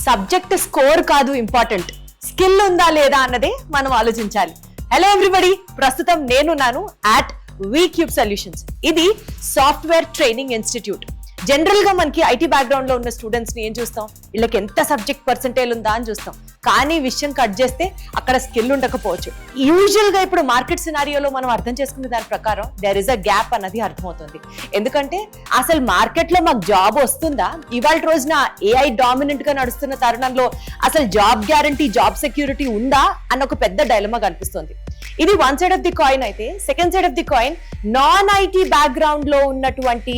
Subject score కాదు important, skill ఉందా లేదా అన్నదే మనం ఆలోచించాలి. హలో ఎవ్రీబడి, ప్రస్తుతం నేనున్నాను అట్ వీక్యూబ్ సొల్యూషన్స్. ఇది సాఫ్ట్వేర్ ట్రైనింగ్ ఇన్స్టిట్యూట్. జనరల్ గా మనకి ఐటీ బ్యాక్గ్రౌండ్ లో ఉన్న స్టూడెంట్స్ ని ఏం చూస్తాం, వీళ్ళకి ఎంత సబ్జెక్ట్ పర్సెంటేజ్ ఉందా అని చూస్తాం. కానీ విషయం కట్ చేస్తే అక్కడ స్కిల్ ఉండకపోవచ్చు. యూజువల్ గా ఇప్పుడు మార్కెట్ సినారియోలో మనం అర్థం చేసుకునే దాని ప్రకారం దేర్ ఇస్ అ గ్యాప్ అన్నది అర్థమవుతుంది. ఎందుకంటే అసలు మార్కెట్ లో మాకు జాబ్ వస్తుందా, ఇవాళ రోజున ఏఐ డామినెంట్ గా నడుస్తున్న తరుణంలో అసలు జాబ్ గ్యారంటీ, జాబ్ సెక్యూరిటీ ఉందా అన్న ఒక పెద్ద డైలమా కనిపిస్తుంది. ఇది one side of the coin అయితే, second side of the coin non IT background లో ఉన్నటువంటి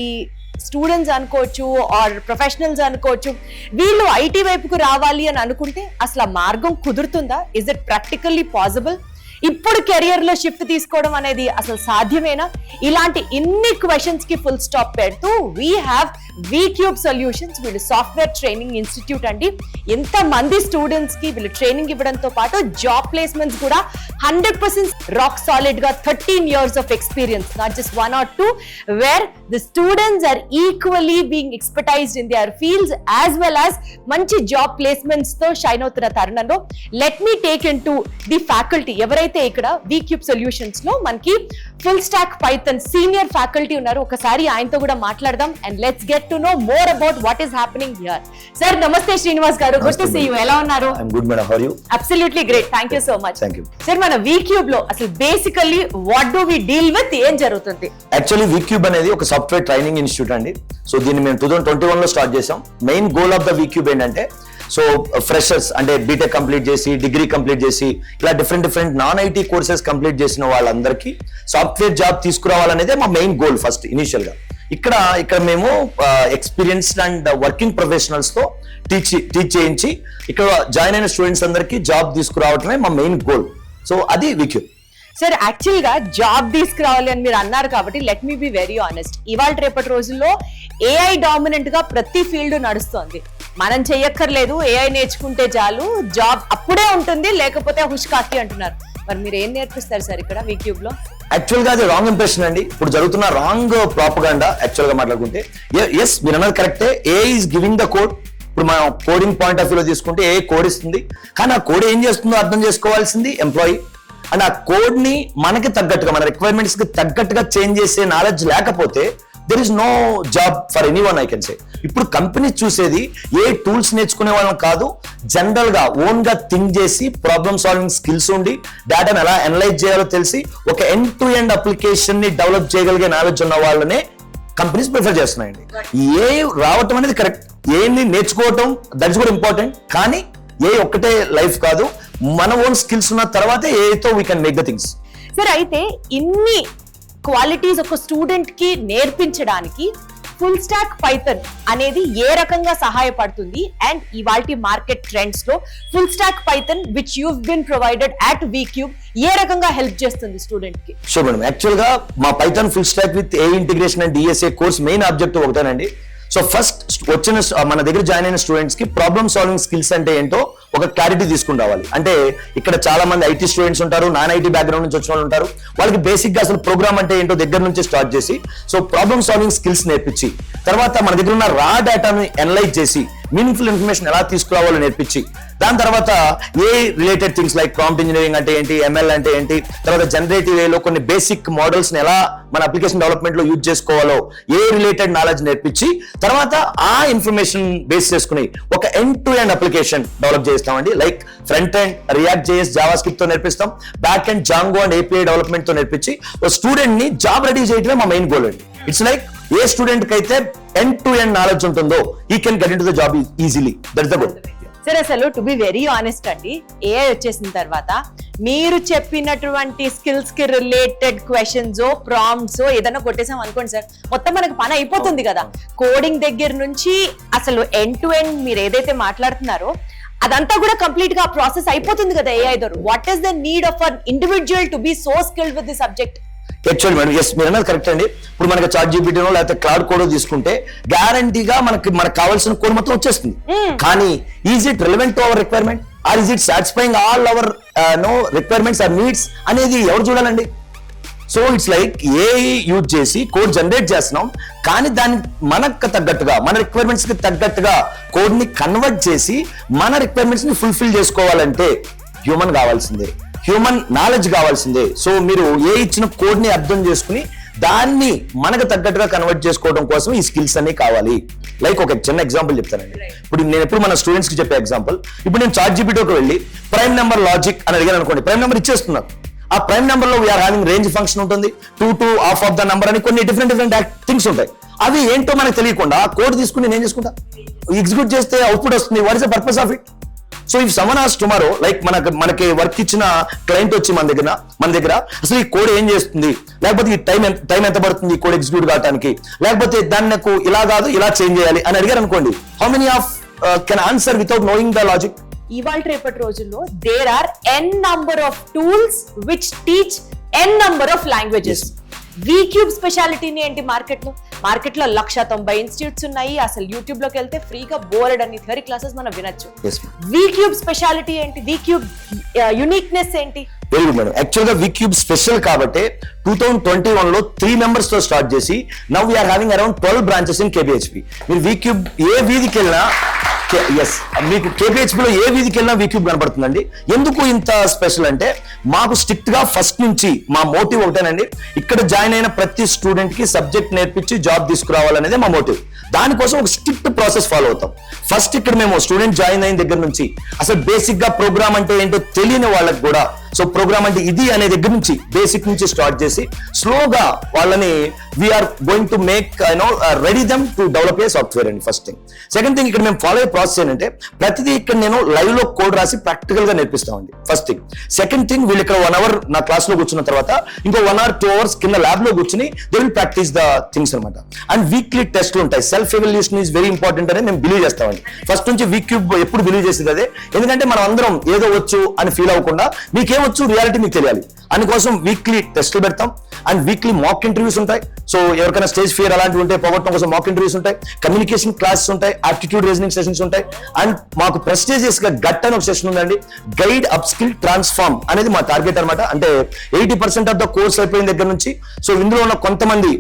స్టూడెంట్స్ అనుకోవచ్చు ఆర్ ప్రొఫెషనల్స్ అనుకోవచ్చు, వీళ్ళు ఐటీ వైపుకు రావాలి అని అనుకుంటే అసలు ఆ మార్గం కుదురుతుందా? Is it practically possible? ఇప్పుడు కెరియర్ లో షిఫ్ట్ తీసుకోవడం అనేది అసలు సాధ్యమేనా? ఇలాంటి ఇన్ని క్వశ్చన్స్ కి ఫుల్ స్టాప్ పెడుతూ వీ హ్యావ్ వీక్యూబ్ సొల్యూషన్స్. వీళ్ళు సాఫ్ట్వేర్ ట్రైనింగ్ ఇన్స్టిట్యూట్ అండి. ఎంత మంది స్టూడెంట్స్ కి వీళ్ళు ట్రైనింగ్ ఇవ్వడంతో పాటు జాబ్ ప్లేస్మెంట్స్ కూడా 100% రాక్ సాలిడ్ గా 13 years of experience, not just 1 or 2, where the students are equally being expertised in their fields as well as మంచి జాబ్ ప్లేస్మెంట్స్ తో షైన్ అవుతున్న తరుణంలో let me take into the faculty. ఎవరైతే ఇక్కడ Vcube solutions లో మనకి full stack Python senior faculty ఉన్నారు, ఒకసారి ఆయనతో కూడా మాట్లాడదాం and let's get to know more about what is happening here. Sir నమస్తే శ్రీనివాస్ గారు, గుడ్ టు సీ యు. ఎలా ఉన్నారు? I am good madam, how are you? Absolutely great, thank you so much. Thank you sir, మన వీక్యూబ్ లో అసలు basically what do we deal with, ఏం జరుగుతుంది? Actually Vcube అనేది ఒక సాఫ్ట్వేర్ ట్రైనింగ్ ఇన్స్టిట్యూట్ అండి. సో దీన్ని మేము 2021 లో స్టార్ట్ చేసాం. Main goal of the Vcube ఏంటంటే, సో ఫ్రెషర్స్ అంటే బీటెక్ కంప్లీట్ చేసి, డిగ్రీ కంప్లీట్ చేసి, ఇలా different non IT courses complete చేసిన వాళ్ళందరికీ సాఫ్ట్వేర్ జాబ్ తీసుకురావాలనేదే మా మెయిన్ గోల్ ఫస్ట్ ఇనిషియల్ గా. ఇక్కడ మేము ఎక్స్పీరియన్స్డ్ అండ్ వర్కింగ్ ప్రొఫెషనల్స్ తో టీచ్ చేయించి ఇక్కడ జాయిన్ అయిన స్టూడెంట్స్ అందరికీ జాబ్ తీసుకురావడమే మా మెయిన్ గోల్. సో అది వీక్యూబ్. సార్, యాక్చువల్ గా జాబ్ తీసుకురావాలి అని మీరు అన్నారు కాబట్టి let me B very honest. ఇవాళ రేపటి రోజుల్లో ఏఐ డామినెంట్ గా ప్రతి ఫీల్డ్ నడుస్తోంది. మనం చెయ్యక్కర్లేదు, ఏఐ నేర్చుకుంటే చాలు, జాబ్ అప్పుడే ఉంటుంది, లేకపోతే హుష్కాకి అంటున్నారు. మరి మీరు ఏం నేర్పిస్తారు సార్ ఇక్కడ వీక్యూబ్ లో? యాక్చువల్ గా అది రాంగ్ ఇంప్రెషన్ అండి. ఇప్పుడు జరుగుతున్న రాంగ్ ప్రాపగాండా యాక్చువల్ గా మాట్లాడుకుంటే, ఎస్ మీరు అన్నది కరెక్టే, AI is giving the code. ఇప్పుడు మనం కోడింగ్ పాయింట్ ఆఫ్ వ్యూలో తీసుకుంటే ఏ కోడ్ ఇస్తుంది, కానీ ఆ కోడ్ ఏం చేస్తుందో అర్థం చేసుకోవాల్సింది ఎంప్లాయీ. అండ్ ఆ కోడ్ ని మనకి తగ్గట్టుగా, మన రిక్వైర్మెంట్స్ కి తగ్గట్టుగా చేంజ్ చేసే నాలెడ్జ్ లేకపోతే there is no job for anyone, I can say. ఇప్పుడు కంపెనీస్ చూసేది ఏ టూల్స్ నేర్చుకునే వాళ్ళని కాదు, జనరల్ గా ఓన్ గా థింక్ చేసి ప్రాబ్లమ్ సాల్వింగ్ స్కిల్స్ ఉండి డేటాను ఎలా అనలైజ్ చేయాలో తెలిసి ఒక ఎండ్ టు ఎండ్ అప్లికేషన్ ని డెవలప్ చేయగలిగే నాలెడ్జ్ ఉన్న వాళ్ళనే కంపెనీస్ ప్రిఫర్ చేస్తున్నాయండి. ఏ రావటం అనేది కరెక్ట్, ఏని నేర్చుకోవటం దట్స్ కూడా ఇంపార్టెంట్, కానీ ఏ ఒక్కటే లైఫ్ కాదు. మన ఓన్ స్కిల్స్ ఉన్న తర్వాతే ఏతో we can make the things. Sir, అయితే ఇన్ని క్వాలిటీస్ ఒక స్టూడెంట్ కి నేర్పించడానికి ఫుల్ స్టాక్ పైథాన్ అనేది ఏ రకంగా సహాయపడుతుంది? అండ్ ఇవాల్టి మార్కెట్ ట్రెండ్స్ లో full stack Python which you been provided at VCube ఏ రకంగా హెల్ప్ చేస్తుంది స్టూడెంట్ కి? Sure madam. యాక్చువల్ గా మా Python full stock with AI integration and DSA course main objective ఒకటేనండి. సో ఫస్ట్ వచ్చిన మన దగ్గర జాయిన్ అయిన స్టూడెంట్స్ కి ప్రాబ్లమ్ సాల్వింగ్ స్కిల్స్ అంటే ఏంటో ఒక క్లారిటీ తీసుకుని రావాలి. అంటే ఇక్కడ చాలా మంది ఐటీ స్టూడెంట్స్ ఉంటారు, నాన్ ఐటీ బ్యాక్గ్రౌండ్ నుంచి వచ్చిన వాళ్ళు ఉంటారు. వాళ్ళకి బేసిక్ గా అసలు ప్రోగ్రామ్ అంటే ఏంటో దగ్గర నుంచి స్టార్ట్ చేసి, సో ప్రాబ్లమ్ సాల్వింగ్ స్కిల్స్ నేర్పించి, తర్వాత మన దగ్గర ఉన్న రా డేటాను అనలైజ్ చేసి మీనింగ్ఫుల్ ఇన్ఫర్మేషన్ ఎలా తీసుకురావాలో నేర్పించి, దాని తర్వాత AI related things like prompt engineering అంటే ఏంటి, ఎంఎల్ అంటే ఏంటి, తర్వాత జనరేటివ్ వేలో కొన్ని బేసిక్ మోడల్స్ ని ఎలా మన అప్లికేషన్ డెవలప్మెంట్ లో యూజ్ చేసుకోవాలో ఏ రిలేటెడ్ నాలెడ్జ్ నేర్పించి, తర్వాత ఆ ఇన్ఫర్మేషన్ బేస్ చేసుకుని ఒక end to end application develop చేస్తామండి. Like front end React JS JavaScript తో నేర్పిస్తాం, back end Django and API development తో నేర్పించి ఒక స్టూడెంట్ ని జాబ్ రెడీ చేయడమే మా మెయిన్ గోల్ అండి. ఇట్స్ లైక్ ఏ స్టూడెంట్ కి అయితే ఎండ్ టు ఎండ్ నాలెడ్జ్ ఉంటుందో he can get into the job easily. That's the goal. Sir, అసలు టు బి వెరీ ఆనెస్ట్ అండి, ఏఐ వచ్చేసిన తర్వాత మీరు చెప్పినటువంటి స్కిల్స్ కి రిలేటెడ్ క్వశ్చన్స్ ప్రాంప్ట్స్ ఏదైనా కొట్టేసాం అనుకోండి సార్, మొత్తం మనకు పని అయిపోతుంది కదా. కోడింగ్ దగ్గర నుంచి అసలు ఎండ్ టు ఎండ్ మీరు ఏదైతే మాట్లాడుతున్నారో అదంతా కూడా కంప్లీట్ గా ప్రాసెస్ అయిపోతుంది కదా ఏఐ ద్వారా. What is the need of an individual to be so skilled with the subject? Actual madam, yes మీరు అన్నది కరెక్ట్ అండి. ఇప్పుడు మనకి చాట్ జీపీటీనో లేకపోతే క్లౌడ్ కోడ్ తీసుకుంటే గ్యారంటీగా మనకు కావాల్సిన కోడ్ మొత్తం వచ్చేస్తుంది. కానీ is it relevant to our requirement or is it satisfying all our no requirements or needs అనేది ఎవరు చూడాలండి? So it's like AI use చేసి కోడ్ జనరేట్ చేస్తున్నాం, కానీ దాన్ని మనకు తగ్గట్టుగా మన రిక్వైర్మెంట్స్ కి తగ్గట్టుగా కోడ్ ని కన్వర్ట్ చేసి మన రిక్వైర్మెంట్స్ ని ఫుల్ఫిల్ చేసుకోవాలంటే హ్యూమన్ కావాల్సిందే, హ్యూమన్ నాలెడ్జ్ కావాల్సిందే. సో మీరు ఏ ఇచ్చిన కోడ్ ని అర్థం చేసుకుని దాన్ని మనకు తగ్గట్టుగా కన్వర్ట్ చేసుకోవడం కోసం ఈ స్కిల్స్ అన్ని కావాలి. లైక్ ఒక చిన్న ఎగ్జాంపుల్ చెప్తానండి. ఇప్పుడు నేను ఎప్పుడు మన స్టూడెంట్స్ కి చెప్పే ఎగ్జాంపుల్, ఇప్పుడు నేను చాట్ జీపీటీకి వెళ్ళి ప్రైమ్ నెంబర్ లాజిక్ అని అడిగాను అనుకోండి, ప్రైమ్ నెంబర్ ఇచ్చేస్తున్నాను. ఆ ప్రైమ్ నెంబర్ లో వీఆర్ హ్యావింగ్ రేంజ్ ఫంక్షన్ ఉంటుంది, 2 to half of the number అని కొన్ని డిఫరెంట్ థింగ్స్ ఉంటాయి. అవి ఏంటో మనకు తెలియకుండా ఆ కోడ్ తీసుకుని నేను ఏం చేసుకుంటా, ఎగ్జిక్యూట్ చేస్తే అవుట్పుట్ వస్తుంది. What is the purpose of it? So if someone ఆస్ టుమారో, లైక్ మనకి వర్క్ ఇచ్చిన క్లయింట్ వచ్చి మన దగ్గర అసలు ఈ కోడ్ ఏం చేస్తుంది, లేకపోతే ఈ టైం ఎంత పడుతుంది ఈ కోడ్ ఎగ్జిక్యూట్ కావడానికి, లేకపోతే దాన్ని నాకు ఇలా కాదు ఇలా చేంజ్ చేయాలి అని అడిగారు అనుకోండి, how many of can answer without knowing the logic? ఇవాళ రేపటి రోజుల్లో there are n number of tools which teach n number of languages. VCube స్పెషాలిటీని ఏంటి మార్కెట్ లో 190 ఇన్స్టిట్యూట్స్ ఉన్నాయి. అసలు యూట్యూబ్ లోకి వెళ్తే ఫ్రీగా బోర్డ్ అని థియరీ క్లాసెస్ మనం వినొచ్చు. వీక్యూబ్ స్పెషాలిటీ ఏంటి, వీక్యూబ్ యూనిక్నెస్ ఏంటి? Very good madam. యాక్చువల్ గా వీక్యూబ్ స్పెషల్ కాబట్టి 2021 లో 3 members తో స్టార్ట్ చేసి now we are having around 12 branches in KPHP. మీరు వీక్యూబ్ ఏ వీధికి వెళ్ళినా, ఎస్ మీకు KPHP లో ఏ వీధికి వెళ్ళినా వీక్యూబ్ కనబడుతుందండి. ఎందుకు ఇంత స్పెషల్ అంటే మాకు స్ట్రిక్ట్ గా ఫస్ట్ నుంచి మా మోటివ్ ఒకటేనండి, ఇక్కడ జాయిన్ అయిన ప్రతి స్టూడెంట్ కి సబ్జెక్ట్ నేర్పించి జాబ్ తీసుకురావాలనేదే మా మోటివ్. దానికోసం ఒక స్ట్రిక్ట్ ప్రాసెస్ ఫాలో అవుతాం. ఫస్ట్ ఇక్కడ మేము స్టూడెంట్ జాయిన్ అయిన దగ్గర నుంచి అసలు బేసిక్ గా ప్రోగ్రామ్ అంటే ఏంటో తెలియని వాళ్ళకి కూడా, సో ప్రోగ్రామ్ అంటే ఇది అనే దగ్గర నుంచి బేసిక్ నుంచి స్టార్ట్ చేసి స్లోగా వాళ్ళని we're going to make ready them to develop a software అండి. First thing. సెకండ్ థింగ్, ఇక్కడ మేము ఫాలో అయ్యే ప్రాసెస్ ఏంటంటే ప్రతిదీ ఇక్కడ నేను లైవ్ లో కోడ్ రాసి ప్రాక్టికల్ గా నేర్పిస్తామండి. First thing. సెకండ్ థింగ్, వీళ్ళు ఇక్కడ 1 hour నా క్లాస్ లో కూర్చున్న తర్వాత ఇంకో 1 or 2 hours కింద ల్యాబ్ లో కూర్చుని they will practice the things అనమాట. అండ్ వీక్లీ టెస్ట్లు ఉంటాయి. Self evolution is very important అని మేము బిలీవ్ చేస్తామండి. ఫస్ట్ నుంచి వీక్యూబ్ ఎప్పుడు బిలీవ్ చేసేది అదే. ఎందుకంటే మనం అందరం ఏదో వచ్చు అని ఫీల్ అవ్వకుండా మీకేమొచ్చు రియాలిటీ మీకు తెలియాలి. అందుకోసం వీక్లీ టెస్ట్లు పెడతాం అండ్ వీక్లీ మాక్ ఇంటర్వ్యూస్ ఉంటాయి. సో ఎవరికైనా స్టేజ్ ఫియర్ అలాంటివి ఉంటే పోగొట్టడం కోసం మాక్ ఇంటర్వ్యూస్ ఉంటాయి, కమ్యూనికేషన్ క్లాసెస్ ఉంటాయి, ఆప్టిట్యూడ్ రీజనింగ్ సెషన్స్ ఉంటాయి. అండ్ మాకు ప్రెస్టీజియస్ గా గట్ అని ఒక సెషన్ ఉందండి. గైడ్ అప్ స్కిల్ ట్రాన్స్ఫార్మ్ అనేది మా టార్గెట్ అనమాట. అంటే 80% ఆఫ్ ద కోర్స్ అయిపోయిన దగ్గర నుంచి సో ఇందులో ఉన్న కొంతమంది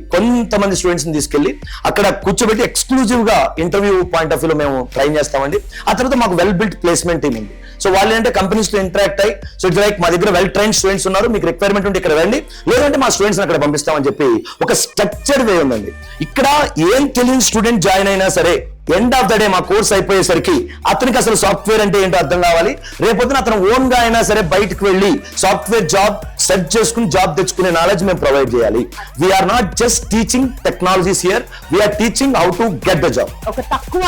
స్టూడెంట్స్ ని తీసుకెళ్లి అక్కడ కూర్చోబెట్టి ఎక్స్క్లూజివ్ గా ఇంటర్వ్యూ పాయింట్ ఆఫ్ వ్యూలో మేము ట్రైన్ చేస్తామండి. ఆ తర్వాత మాకు వెల్ బిల్ట్ ప్లేస్మెంట్ టీమ్ ఉంది. సో వాళ్ళు ఏంటంటే కంపెనీస్ తో ఇంటరాక్ట్ అయ్యి, సో ఇట్స్ లైక్ మా దగ్గర వెల్ ట్రైన్ స్టూడెంట్స్ ఉన్నారు, మీకు రిక్వైర్మెంట్ ఉంటే ఇక్కడ రండి, లేదంటే మా స్టూడెంట్స్ అక్కడ పంపిస్తామని చెప్పి ఒక స్ట్రక్చర్ వే ఉందండి. ఇక్కడ ఏం తెలియని స్టూడెంట్ జాయిన్ అయినా సరే ఎండ్ ఆఫ్ ద డే మా కోర్స్ అయిపోయేసరికి అతనికి అసలు సాఫ్ట్వేర్ అంటే ఏంటో అర్థం కావాలి. రేపొద్దున అతను ఓన్ గా అయినా సరే బయటకు వెళ్ళి సాఫ్ట్వేర్ జాబ్ సెర్చ్ చేసుకుని జాబ్ తెచ్చుకునే నాలెడ్జ్ మేము ప్రొవైడ్ చేయాలి. We are not just teaching technologies here, we are teaching how to get the job. ఒక తక్కువ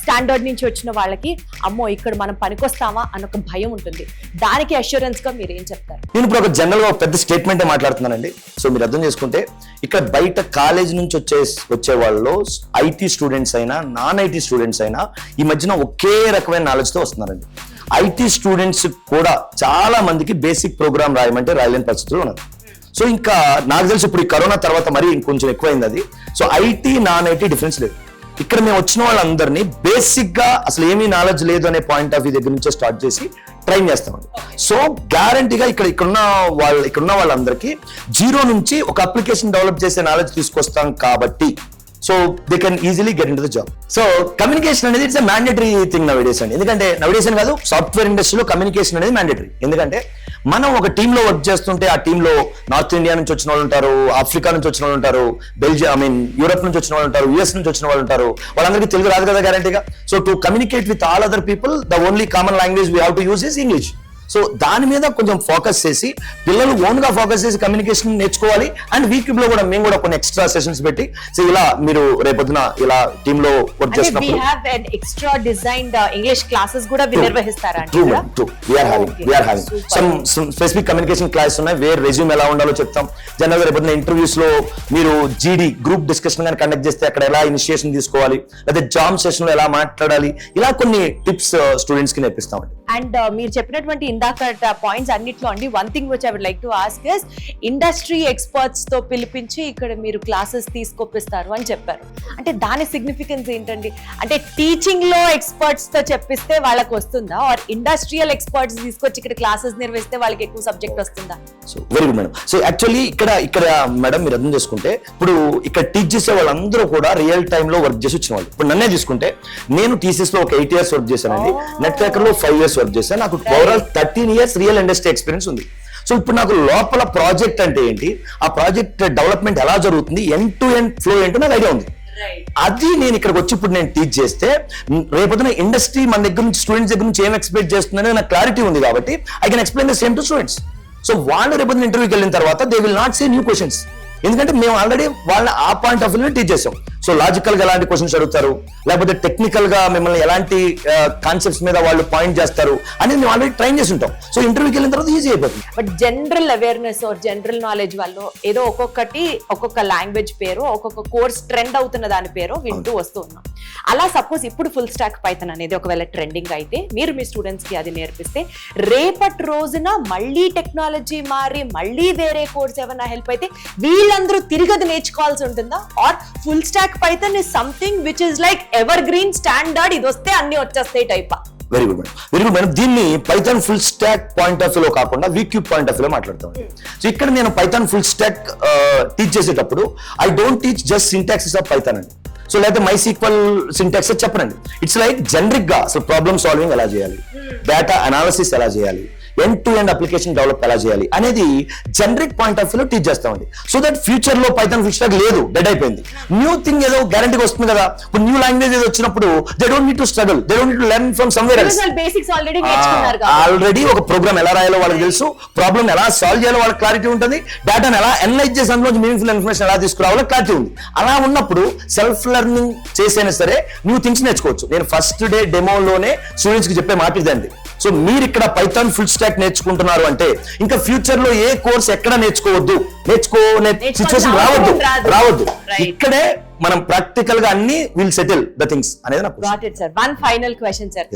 స్టాండర్డ్ నుంచి వచ్చిన వాళ్ళకి అమ్మో ఇక్కడ మనం పనికొస్తామా అని ఒక భయం ఉంటుంది. దానికి అష్యూరెన్స్ గా మీరు ఏం చెప్తారు? నేను ఇప్పుడు ఒక జనరల్ గా ఒక పెద్ద స్టేట్మెంట్ మాట్లాడుతున్నానండి. సో మీరు అర్థం చేసుకుంటే ఇక్కడ బయట కాలేజ్ నుంచి వచ్చే వాళ్ళలో ఐటీ స్టూడెంట్స్ అయినా నాన్ ఐటీ స్టూడెంట్స్ అయినా ఈ మధ్యన ఒకే రకమైన నాలెడ్జ్ తో వస్తున్నారండి. ఐటీ స్టూడెంట్స్ కూడా చాలా మందికి బేసిక్ ప్రోగ్రామ్ రాయమంటే రాయలేని పరిస్థితులు ఉన్నారు. సో ఇంకా నాకు తెలిసి ఇప్పుడు ఈ కరోనా తర్వాత మరి ఇంకొంచెం ఎక్కువైంది అది. So IT non IT difference లేదు. ఇక్కడ మేము వచ్చిన వాళ్ళందరినీ బేసిక్ గా అసలు ఏమీ నాలెడ్జ్ లేదు అనే పాయింట్ ఆఫ్ వ్యూ దగ్గర నుంచే స్టార్ట్ చేసి ట్రైన్ చేస్తామండి. సో గ్యారంటీగా ఇక్కడున్న వాళ్ళందరికీ జీరో నుంచి ఒక అప్లికేషన్ డెవలప్ చేసే నాలెడ్జ్ తీసుకొస్తాం కాబట్టి so they can easily get into the job. So communication అనేది ఇట్స్ మ్యాండేటరీ థింగ్ నౌడేస్ అండి. ఎందుకంటే నౌడేస్ అని కాదు, సాఫ్ట్వేర్ ఇండస్ట్రీలో కమ్యూనికేషన్ అనేది మ్యాండేటరీ. ఎందుకంటే మనం ఒక టీంలో వర్క్ చేస్తుంటే ఆ టీంలో నార్త్ ఇండియా నుంచి వచ్చిన వాళ్ళు ఉంటారు, ఆఫ్రికా నుంచి వచ్చిన వాళ్ళు ఉంటారు, యూరప్ నుంచి వచ్చిన వాళ్ళు ఉంటారు, యుఎస్ నుంచి వచ్చిన వాళ్ళు ఉంటారు. వాళ్ళందరికీ తెలుగు రాదు కదా గ్యారంటీగా. So to communicate with all other people the only common language we have to use is English. So దాని మీద కొంచెం ఫోకస్ చేసి పిల్లలు ఓన్ గా ఫోకస్ చేసి కమ్యూనికేషన్ నేర్చుకోవాలి. అండ్ వీక్యూబ్ లో కూడా మేము కూడా కొన్ని ఎక్స్ట్రా సెషన్స్ పెట్టి సో ఇలా మీరు రేపొద్దున ఇలా టీమ్ లో వర్క్ చేసినప్పుడు ఎక్స్ట్రా డిజైన్డ్ ఇంగ్లీష్ క్లాసెస్ కూడా నిర్వహిస్తారా? సమ్ స్పెసిఫిక్ కమ్యూనికేషన్ క్లాసెస్ ఉన్నాయి, వేర్ రెజ్యూమ్ ఎలా ఉండాలో చెప్తాం. జనరల్ గా రేపొద్దున ఇంటర్వ్యూస్ లో మీరు జీడీ గ్రూప్ డిస్కషన్ కానీ కండక్ట్ చేస్తే అక్కడ ఎలా ఇనిషియేషన్ తీసుకోవాలి, లేదా జామ్ సెషన్ లో ఎలా మాట్లాడాలి, ఇలా కొన్ని టిప్స్ స్టూడెంట్స్ కి నేర్పిస్తామండి. అండ్ మీరు చెప్పినటువంటి ఇందాక పాయింట్స్ అన్నిట్లో అండి one thing which I would like to ask is industry experts తో పిలిపించి ఇక్కడ మీరు క్లాసెస్ తీసుకొప్పిస్తారు అని చెప్పారు. అంటే దాని సిగ్నిఫికెన్స్ ఏంటండి? అంటే టీచింగ్ లో ఎక్స్పర్ట్స్ తో చెప్పిస్తే వాళ్ళకి వస్తుందా, ఆర్ ఇండస్ట్రియల్ ఎక్స్పర్ట్స్ తీసుకొచ్చి ఇక్కడ క్లాసెస్ నిర్వహిస్తే వాళ్ళకి ఎక్కువ సబ్జెక్ట్ వస్తుందా? So very good madam. So actually ఇక్కడ మేడం మీరు అర్థం చేసుకుంటే ఇప్పుడు ఇక్కడ టీచ్ చేసే వాళ్ళందరూ కూడా రియల్ టైమ్ లో వర్క్ చేసి వచ్చిన వాళ్ళు. ఇప్పుడు నన్నే తీసుకుంటే నేను టీసీఎస్ లో ఒక 8 years వర్క్ చేశానండి, నెట్ క్రాకర్ లో 5 years వర్క్ చేశాను. నాకు overall 13 years real industry experience ఉంది. సో ఇప్పుడు నాకు లోపల ప్రాజెక్ట్ అంటే ఏంటి, ఆ ప్రాజెక్ట్ డెవలప్మెంట్ ఎలా జరుగుతుంది, ఎండ్ టు ఎండ్ ఫ్లో ఏంటో నాకు ఐడియా ఉంది. అది నేను ఇక్కడికి వచ్చి ఇప్పుడు నేను టీచ్ చేస్తే రేపొద్దున ఇండస్ట్రీ మన దగ్గర నుంచి స్టూడెంట్స్ దగ్గర నుంచి ఏం ఎక్స్పెక్ట్ చేస్తుందని నాకు క్లారిటీ ఉంది కాబట్టి I can explain the same to students. So వాళ్ళు రేపొద్దున ఇంటర్వ్యూకి వెళ్ళిన తర్వాత they will not say new questions, ఎందుకంటే మేము ఆల్రెడీ వాళ్ళ ఆ పాయింట్ ఆఫ్ వ్యూ టీచ్ చేసాం. సో లాజికల్ గా ఎలాంటి క్వశ్చన్స్ అడుగుతారు, లేకపోతే టెక్నికల్ గా మిమ్మల్ని ఎలాంటి కాన్సెప్ట్స్ మీద వాళ్ళు పాయింట్ చేస్తారు అనేది మేము ఆల్రెడీ ట్రైన్ చేసి ఉంటాం. సో ఇంటర్వ్యూకి వెళ్ళిన తర్వాత ఈజీ అయిపోతుంది. But general awareness or general knowledge వాళ్ళు ఏదో ఒక్కొక్క లాంగ్వేజ్ పేరు, ఒక్కొక్క కోర్స్ ట్రెండ్ అవుతున్న దాని పేరు వింటూ వస్తూ ఉన్నాం. అలా సపోజ్ ఇప్పుడు ఫుల్ స్టాక్ పైథాన్ అనేది ఒకవేళ ట్రెండింగ్ అయితే మీరు మీ స్టూడెంట్స్ కి అది నేర్పిస్తే రేపటి రోజున మళ్ళీ టెక్నాలజీ మారి మళ్ళీ వేరే కోర్స్ ఏమైనా హెల్ప్ అయితే వీళ్ళందరూ తిరిగి అది నేర్చుకోవాల్సి ఉంటుందా, or full stack Python is something which is like ever green standard, ఇది వస్తే అన్ని వచ్చేస్తాయి type? Very good madam, very good madam. దీన్ని Python full stack point of వ్యూలో కాకుండా వీక్యూబ్ పాయింట్ ఆఫ్ వ్యూలో మాట్లాడతాం. సో ఇక్కడ నేను పైథాన్ ఫుల్ స్టాక్ టీచ్ చేసేటప్పుడు I don't teach just syntaxes of Python అండి. సో లేకపోతే మై సీక్వల్ సింటాక్స్ చెప్పనండి. ఇట్స్ లైక్ జనరిక్ గా అసలు ప్రాబ్లమ్ సాల్వింగ్ ఎలా చేయాలి, డేటా అనాలిసిస్ ఎలా చేయాలి, end to end application develop ఎలా చేయాలి అనేది జనరిక్ పాయింట్ ఆఫ్ వ్యూలో టీచ్ చేస్తామండి. సో దట్ ఫ్యూచర్ లో పైథాన్ ఫుల్ స్టాక్ లేదు, డెడ్ అయిపోయింది. న్యూ థింగ్ ఏదో గ్యారంటీగా వస్తుంది కదా. ఇప్పుడు న్యూ లాంగ్వేజ్ ఏదో వచ్చినప్పుడు they don't need to struggle, they don't need to learn from somewhere else. Already ఒక ప్రోగ్రామ్ ఎలా రాయాలో వాళ్ళకి తెలుసు, ప్రాబ్లమ్ ఎలా సాల్వ్ చేయాలో వాళ్ళకి క్లారిటీ ఉంటుంది, డేటాను ఎలా అనలైజ్ చేసి అందులో మీనింగ్ఫుల్ ఇన్ఫర్మేషన్ ఎలా తీసుకురావాలో క్లారిటీ ఉంది. అలా ఉన్నప్పుడు సెల్ఫ్ లెర్నింగ్ చేసైనా సరే న్యూ థింగ్స్ నేర్చుకోవచ్చు. నేను ఫస్ట్ డే డెమోలోనే స్టూడెంట్స్ కి చెప్పే మాట ఇదండి. సో మీరు ఇక్కడ పైథాన్ ఫుల్ స్టాక్ నేర్చుకుంటున్నారు అంటే ఇంకా ఫ్యూచర్ లో ఏ కోర్స్ ఎక్కడ నేర్చుకోవద్దు, నేర్చుకునే సిచ్యువేషన్ రావద్దు. ఇక్కడే మనం ప్రాక్టికల్ గా అన్ని విల్ సెటిల్ ద థింగ్స్ అనేది నాకు. Got it sir. One final question sir.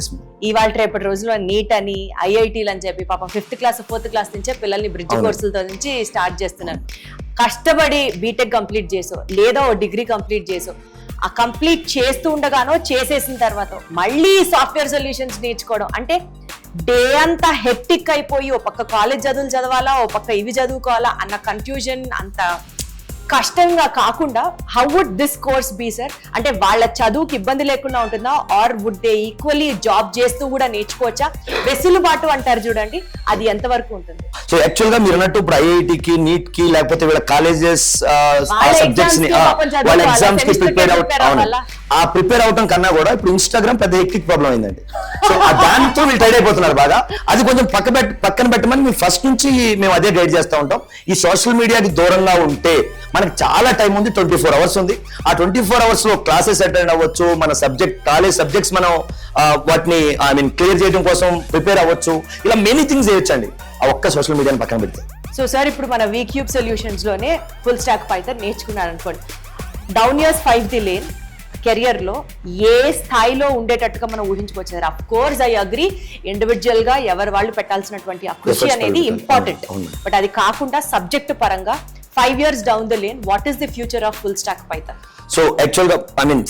ఇవాళ రేపటి రోజుల్లో నీట్ అని ఐఐటీలు అని చెప్పి పాపం 5th class 4th class నుంచే పిల్లల్ని బ్రిడ్జ్ కోర్సులతో నుంచి స్టార్ట్ చేస్తున్నారు. కష్టపడి బీటెక్ కంప్లీట్ చేసో లేదా ఓ డిగ్రీ కంప్లీట్ చేసో ఆ కంప్లీట్ చేస్తూ ఉండగానో చేసేసిన తర్వాత మళ్ళీ సాఫ్ట్వేర్ సొల్యూషన్స్ నేర్చుకోవడం అంటే డే అంతా హెక్టిక్ అయిపోయి ఓ పక్క కాలేజ్ చదువులు చదవాలా, ఓ పక్క ఇవి చదువుకోవాలా అన్న కన్ఫ్యూజన్ అంత కష్టంగా కాకుండా how would this course be sir? అంటే వాళ్ళ చదువుకి ఇబ్బంది లేకుండా ఉంటుందా, or would they equally job చేస్తూ కూడా నేర్చుకోవచ్చా? వెసులుబాటు అంటారు చూడండి, అది ఎంతవరకు ఉంటుంది? సో యాక్చువల్ గా మీరు అన్నట్టు ఇప్పుడు ఐఐటి కి, నీట్ కి, లేకపోతే వీళ్ళ కాలేజెస్ సబ్జెక్ట్స్ ని వాళ్ళ ఎగ్జామ్స్ కి ప్రిపేర్ అవటం కన్నా కూడా ఇప్పుడు ఇన్స్టాగ్రామ్ పెద్ద హెక్టిక్ ప్రాబ్లం అయిందండి. సో దాంతో వీళ్ళు టైడ్ అయిపోతున్నారు బాగా. అది కొంచెం పక్కన పెట్టమని మేము ఫస్ట్ నుంచి మేము అదే గైడ్ చేస్తూ ఉంటాం. ఈ సోషల్ మీడియాకి దూరంగా ఉంటే మనకి చాలా టైం ఉంది, 24 hours ఉంది. ఆ 24 hours లో క్లాసెస్ అటెండ్ అవ్వచ్చు, మన కాలేజ్ సబ్జెక్ట్స్ మనం వాటిని క్లియర్ చేయడం కోసం ప్రిపేర్ అవ్వచ్చు, ఇలా మెనీ థింగ్స్ చేయొచ్చండి ఆ ఒక్క సోషల్ మీడియాని పక్కన పెడితే. సో సార్ ఇప్పుడు మన వీక్యూబ్ సొల్యూషన్స్ లోనే ఫుల్ స్టాక్ పైథాన్ నేర్చుకున్నారు అనుకోండి, down years 5 the lane career లో ఏ స్థాయిలో ఉండేటట్టుగా మనం ఊహించుకోవచ్చు. Of course I agree, individual గా ఎవరు వాళ్ళు పెట్టాల్సినటువంటి ఆ కృషి అనేది ఇంపార్టెంట్. బట్ అది కాకుండా సబ్జెక్ట్ పరంగా 5 years down the lane, what is the future of full stack Python? So actual గా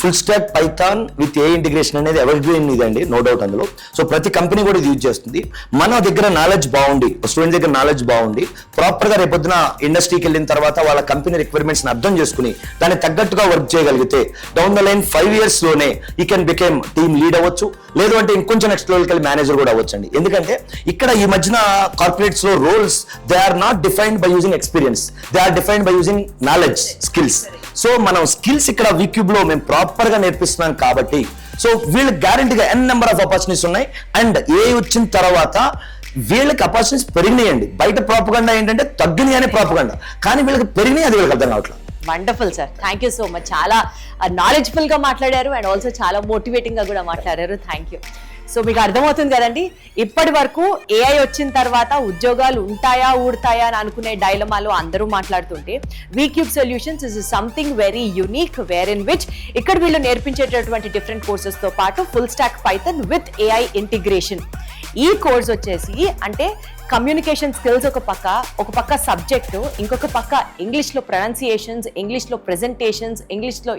full stack Python with AI integration అనేది ఎవర్ గ్రీన్ ఇదండి, నో డౌట్ అందులో. సో ప్రతి కంపెనీ కూడా ఇది యూజ్ చేస్తుంది. మన దగ్గర నాలెడ్జ్ బాగుండి, స్టూడెంట్ దగ్గర నాలెడ్జ్ బాగుండి ప్రాపర్ గా రేపొద్దున ఇండస్ట్రీకి వెళ్ళిన తర్వాత వాళ్ళ కంపెనీ రిక్వైర్మెంట్స్ అర్థం చేసుకుని దానికి తగ్గట్టుగా వర్క్ చేయగలిగితే డౌన్ ద లైన్ 5 years లోనే ఈ కెన్ బికేమ్ టీమ్ లీడ్ అవ్వచ్చు, లేదు అంటే ఇంకొంచెం నెక్స్ట్ లెవెల్కి వెళ్ళి మేనేజర్ కూడా అవ్వచ్చు అండి. ఎందుకంటే ఇక్కడ ఈ మధ్యన కార్పొరేట్స్ లో roles they are not defined by using experience, they are defined by using knowledge, skills. So మనం స్కిల్స్ ఇక్కడ వీక్యూబ్ లో మేము ప్రాపర్ గా నేర్పిస్తున్నాం కాబట్టి సో వీళ్ళకి గ్యారంటీగా n నెంబర్ ఆఫ్ ఆపర్చునిటీస్ ఉన్నాయి. అండ్ ఏ వచ్చిన తర్వాత వీళ్ళకి ఆపర్చునిటీస్ పెరిగినాయండి. బయట ప్రాపగండా ఏంటంటే తగ్గినాయి అనే ప్రాపగండా, కానీ వీళ్ళకి పెరిగినాయి, అది వీళ్ళకి అర్థం కావట్లేదు. Wonderful sir, thank you so much. చాలా నాలెడ్జ్ఫుల్ గా మాట్లాడారు అండ్ ఆల్సో చాలా మోటివేటింగ్ గా కూడా మాట్లాడారు. Thank you. సో మీకు అర్థమవుతుంది కదండి, ఇప్పటి వరకు ఏఐ వచ్చిన తర్వాత ఉద్యోగాలు ఉంటాయా ఊడతాయా అని అనుకునే డైలమాలో అందరూ మాట్లాడుతుంటే VCube solutions is something very unique, where in which ఇక్కడ వీళ్ళు నేర్పించేటటువంటి డిఫరెంట్ కోర్సెస్ తో పాటు full stack Python with AI integration ఈ కోర్స్ వచ్చేసి అంటే కమ్యూనికేషన్ స్కిల్స్ ఒక పక్క సబ్జెక్టు, ఇంకొక పక్క ఇంగ్లీష్లో ప్రొనౌన్సియేషన్స్, ఇంగ్లీష్లో ప్రెజెంటేషన్స్, ఇంగ్లీష్లో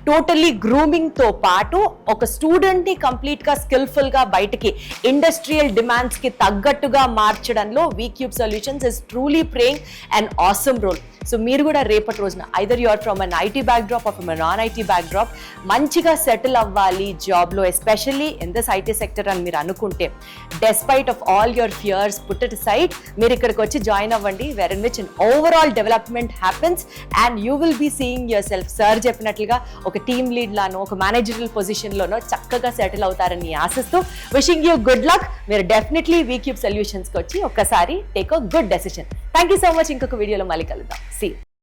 టోటల్లీ గ్రూమింగ్తో పాటు ఒక స్టూడెంట్ని కంప్లీట్గా స్కిల్ఫుల్గా బయటికి ఇండస్ట్రియల్ డిమాండ్స్కి తగ్గట్టుగా మార్చడంలో VCube solutions is truly playing an awesome role. So మీరు కూడా రేపటి రోజున either you're from an IT backdrop of non IT backdrop మంచిగా సెటిల్ అవ్వాలి జాబ్లో, especially in this IT sector అని మీరు అనుకుంటే, despite of all your fears put it side, మీరు ఇక్కడికి వచ్చి జాయిన్ అవ్వండి, where in which an overall development happens and you will be seeing yourself sir చెప్పినట్లుగా ఒక టీమ్ లీడ్ లానో ఒక మేనేజరల్ పొజిషన్లోనో చక్కగా సెటిల్ అవుతారని ఆశిస్తూ విషింగ్ యూ గుడ్ లక్. మీరు డెఫినెట్లీ వీక్యూబ్ సొల్యూషన్స్కి వచ్చి ఒక్కసారి take a good decision. Thank you so much. ఇంకొక వీడియోలో మళ్ళీ కలుద్దాం. See you.